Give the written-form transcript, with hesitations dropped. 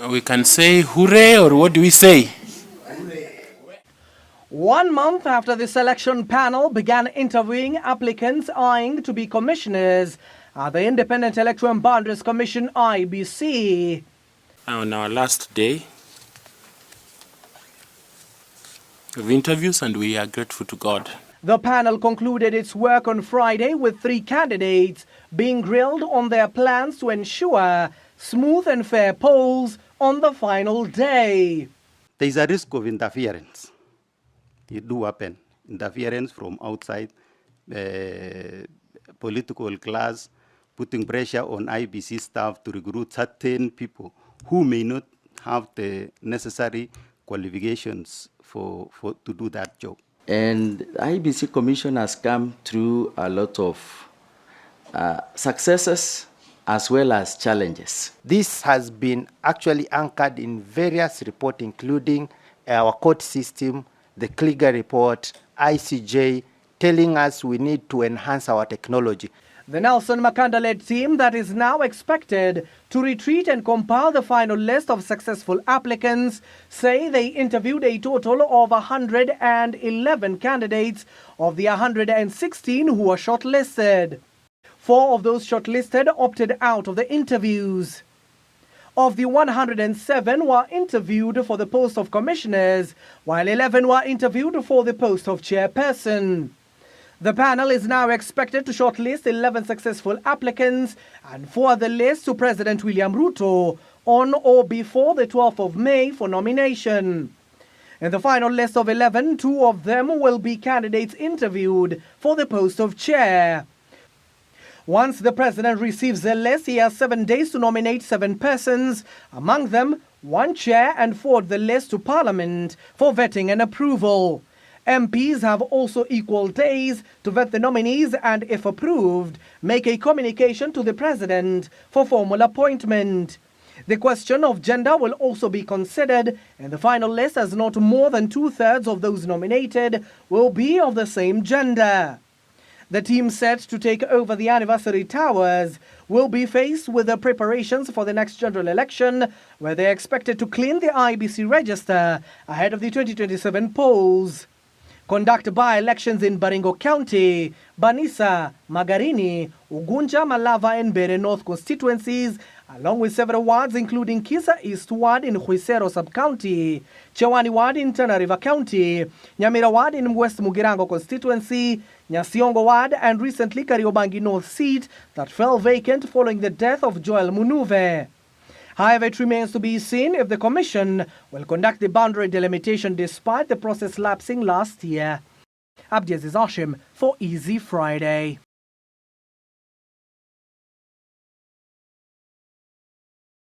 We can say hooray, or what do we say? 1 month after the selection panel began interviewing applicants eyeing to be commissioners at the Independent Electoral and Boundaries Commission IEBC. On our last day of interviews, and we are grateful to God. The panel concluded its work on Friday with 3 candidates being grilled on their plans to ensure smooth and fair polls on the final day. There is a risk of interference. It do happen. Interference from outside, political class, putting pressure on IEBC staff to recruit certain people who may not have the necessary qualifications to do that job. And the IEBC Commission has come through a lot of successes as well as challenges. This has been actually anchored in various reports, including our court system, the Kliger report, ICJ, telling us we need to enhance our technology. The Nelson Makanda-led team that is now expected to retreat and compile the final list of successful applicants say they interviewed a total of 111 candidates of the 116 who were shortlisted. 4 of those shortlisted opted out of the interviews. Of the 107 were interviewed for the post of commissioners, while 11 were interviewed for the post of chairperson. The panel is now expected to shortlist 11 successful applicants and forward the list to President William Ruto on or before the 12th of May for nomination. In the final list of 11, 2 of them will be candidates interviewed for the post of chair. Once the president receives the list, he has 7 days to nominate 7 persons, among them 1 chair, and forward the list to Parliament for vetting and approval. MPs have also equal days to vet the nominees and, if approved, make a communication to the president for formal appointment. The question of gender will also be considered in the final list, as not more than 2/3 of those nominated will be of the same gender. The team set to take over the anniversary towers will be faced with the preparations for the next general election, where they are expected to clean the IEBC register ahead of the 2027 polls. Conduct by-elections in Baringo County, Banisa, Magarini, Ugunja, Malava and Bere North constituencies, along with several wards including Kisa East Ward in Huisero Sub-County, Chewani Ward in Tana River County, Nyamira Ward in West Mugirango constituency, Nyasiongo Ward, and recently Kariobangi North seat that fell vacant following the death of Joel Munuve. However, it remains to be seen if the Commission will conduct the boundary delimitation despite the process lapsing last year. Abdiaziz Hashim for Easy Friday.